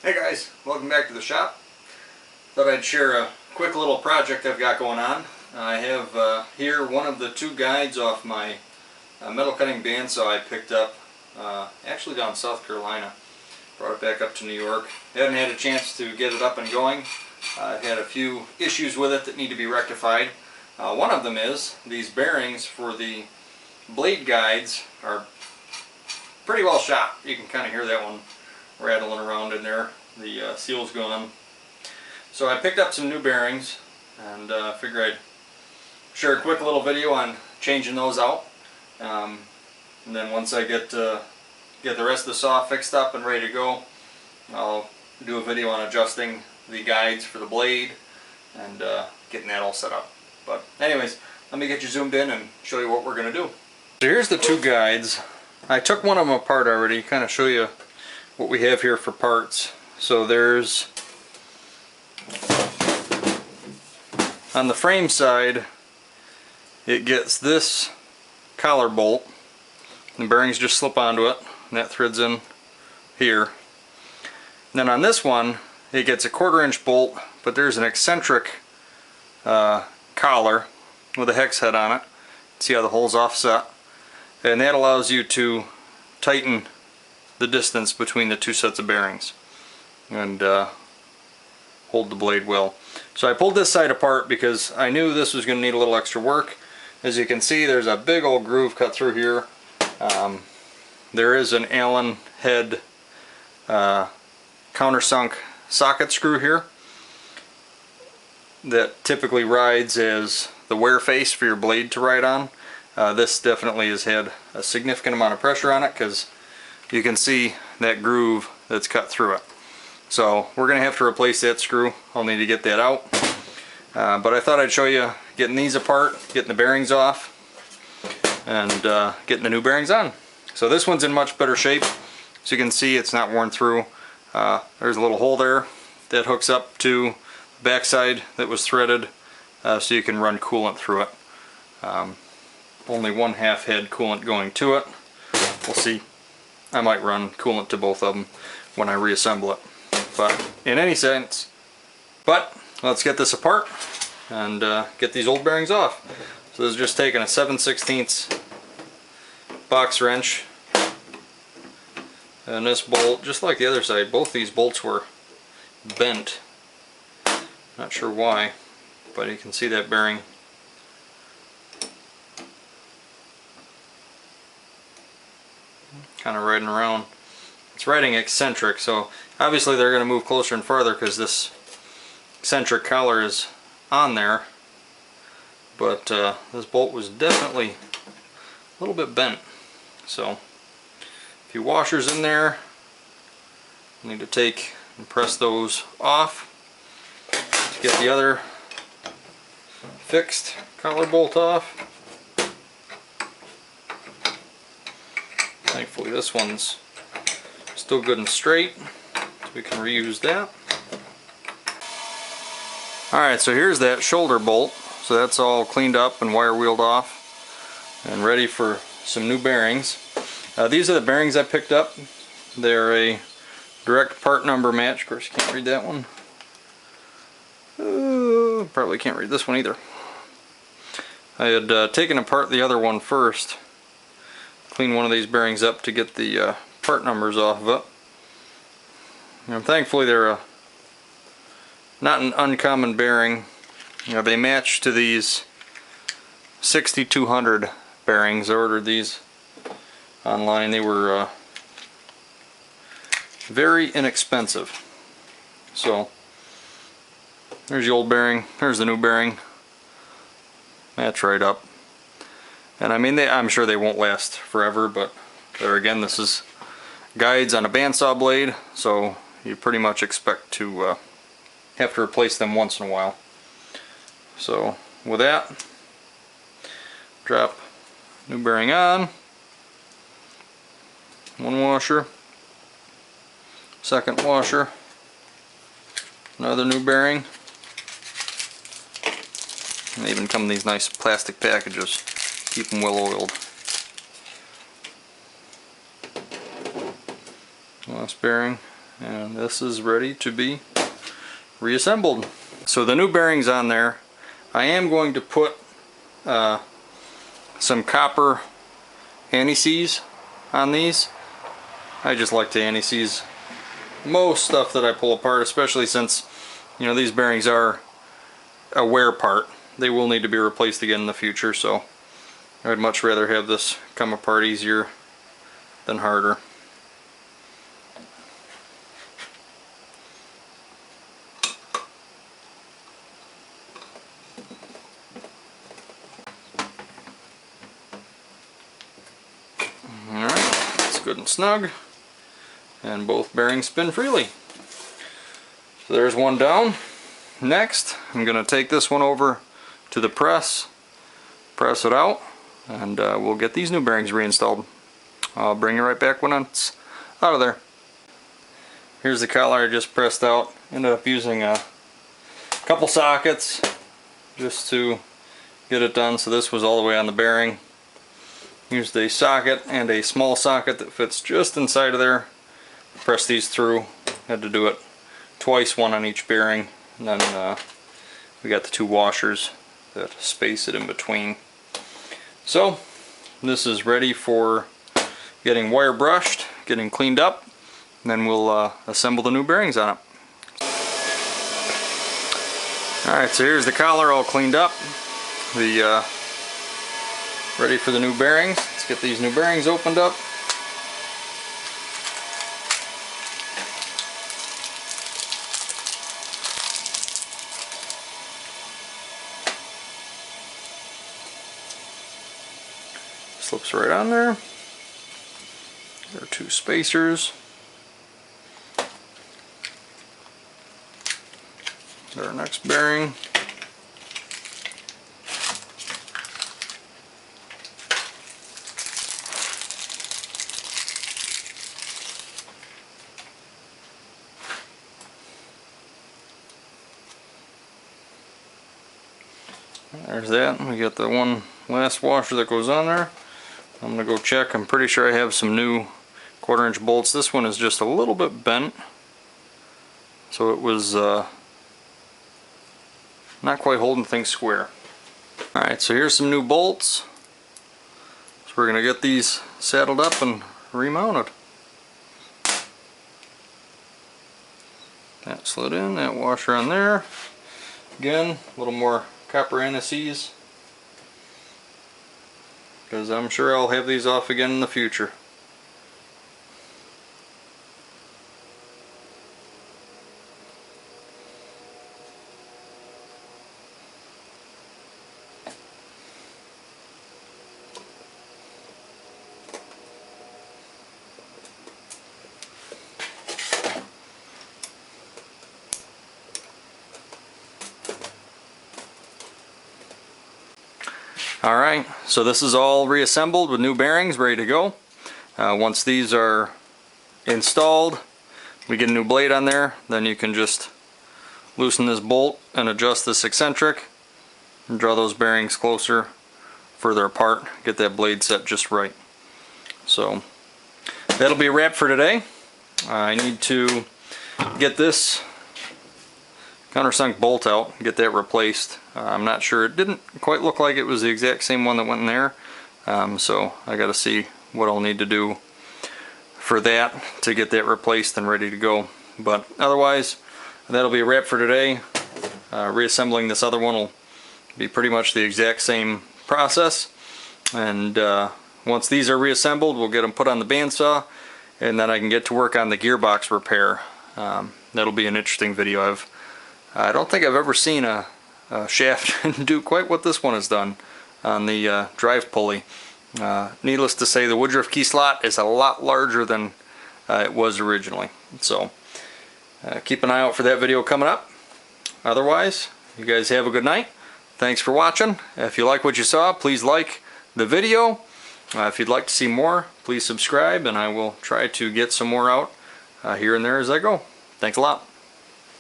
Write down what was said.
Hey guys, welcome back to the shop. Thought I'd share a quick little project I've got going on. I have here one of the two guides off my metal cutting bandsaw I picked up actually down in South Carolina. Brought it back up to New York. Haven't had a chance to get it up and going. I've had a few issues with it that need to be rectified. One of them is these bearings for the blade guides are pretty well shot. You can kind of hear that one rattling around in there. The seal's gone. So I picked up some new bearings and figured I'd share a quick little video on changing those out. And then once I get the rest of the saw fixed up and ready to go, I'll do a video on adjusting the guides for the blade and getting that all set up. But anyways, let me get you zoomed in and show you what we're going to do. So here's the two guides. I took one of them apart already, kind of show you what we have here for parts. So there's, on the frame side, it gets this collar bolt. The bearings just slip onto it, and that threads in here. And then on this one, it gets a 1/4 inch bolt, but there's an eccentric collar with a hex head on it. See how the hole's offset? And that allows you to tighten the distance between the two sets of bearings and hold the blade well. So I pulled this side apart because I knew this was going to need a little extra work. As you can see, there's a big old groove cut through here. There is an Allen head countersunk socket screw here that typically rides as the wear face for your blade to ride on. This definitely has had a significant amount of pressure on it because you can see that groove that's cut through it. So we're going to have to replace that screw. I'll need to get that out. But I thought I'd show you getting these apart, getting the bearings off, and getting the new bearings on. So this one's in much better shape. As you can see, it's not worn through. There's a little hole there that hooks up to the backside that was threaded so you can run coolant through it. Only 1/2 head coolant going to it. We'll see. I might run coolant to both of them when I reassemble it. But in any sense, let's get this apart and get these old bearings off. So this is just taking a 7/16 box wrench and this bolt, just like the other side, both these bolts were bent. Not sure why, but you can see that bearing. Kind of riding around. It's riding eccentric, so obviously they're going to move closer and farther because this eccentric collar is on there. But this bolt was definitely a little bit bent. So a few washers in there. I need to take and press those off to get the other fixed collar bolt off. Thankfully this one's still good and straight, so we can reuse that. Alright, so here's that shoulder bolt. So that's all cleaned up and wire wheeled off and ready for some new bearings. These are the bearings I picked up. They're a direct part number match. Of course you can't read that one. Probably can't read this one either. I had taken apart the other one first. Clean one of these bearings up to get the part numbers off of it. And thankfully they're not an uncommon bearing. They match to these 6200 bearings. I ordered these online. They were very inexpensive. So there's the old bearing, there's the new bearing. Match right up. And I mean, I'm sure they won't last forever, but there again, this is guides on a bandsaw blade, so you pretty much expect to have to replace them once in a while. So with that, drop new bearing on, one washer, second washer, another new bearing, and they even come in these nice plastic packages. Keep them well oiled. Last bearing, and this is ready to be reassembled. So the new bearings on there, I am going to put some copper anti-seize on these. I just like to anti-seize most stuff that I pull apart, especially since, you know, these bearings are a wear part. They will need to be replaced again in the future, so I'd much rather have this come apart easier than harder. Alright, it's good and snug, and both bearings spin freely. So there's one down. Next, I'm going to take this one over to the press it out, and we'll get these new bearings reinstalled. I'll bring you right back when it's out of there. Here's the collar I just pressed out. Ended up using a couple sockets just to get it done, so this was all the way on the bearing. Used a socket and a small socket that fits just inside of there. Press these through. Had to do it twice, one on each bearing, and then we got the two washers that space it in between. So this is ready for getting wire brushed, getting cleaned up, and then we'll assemble the new bearings on it. Alright, so here's the collar all cleaned up, ready for the new bearings. Let's get these new bearings opened up. Slips right on there. There are two spacers. There's our next bearing. There's that. We got the one last washer that goes on there. I'm going to go check. I'm pretty sure I have some new 1/4 inch bolts. This one is just a little bit bent, so it was not quite holding things square. Alright, so here's some new bolts. So we're going to get these saddled up and remounted. That slid in, that washer on there. Again, a little more copper anti-seize, because I'm sure I'll have these off again in the future. Alright, so this is all reassembled with new bearings ready to go. Once these are installed, we get a new blade on there, then you can just loosen this bolt and adjust this eccentric and draw those bearings closer, further apart, get that blade set just right. So that'll be a wrap for today. I need to get this countersunk bolt out, get that replaced. I'm not sure, it didn't quite look like it was the exact same one that went in there, so I gotta see what I'll need to do for that to get that replaced and ready to go. But otherwise, that'll be a wrap for today. Reassembling this other one will be pretty much the exact same process, and once these are reassembled, we'll get them put on the bandsaw, and then I can get to work on the gearbox repair. That'll be an interesting video. I don't think I've ever seen a shaft do quite what this one has done on the drive pulley. Needless to say, the Woodruff key slot is a lot larger than it was originally. So keep an eye out for that video coming up. Otherwise, you guys have a good night. Thanks for watching. If you like what you saw, please like the video. If you'd like to see more, please subscribe, and I will try to get some more out here and there as I go. Thanks a lot.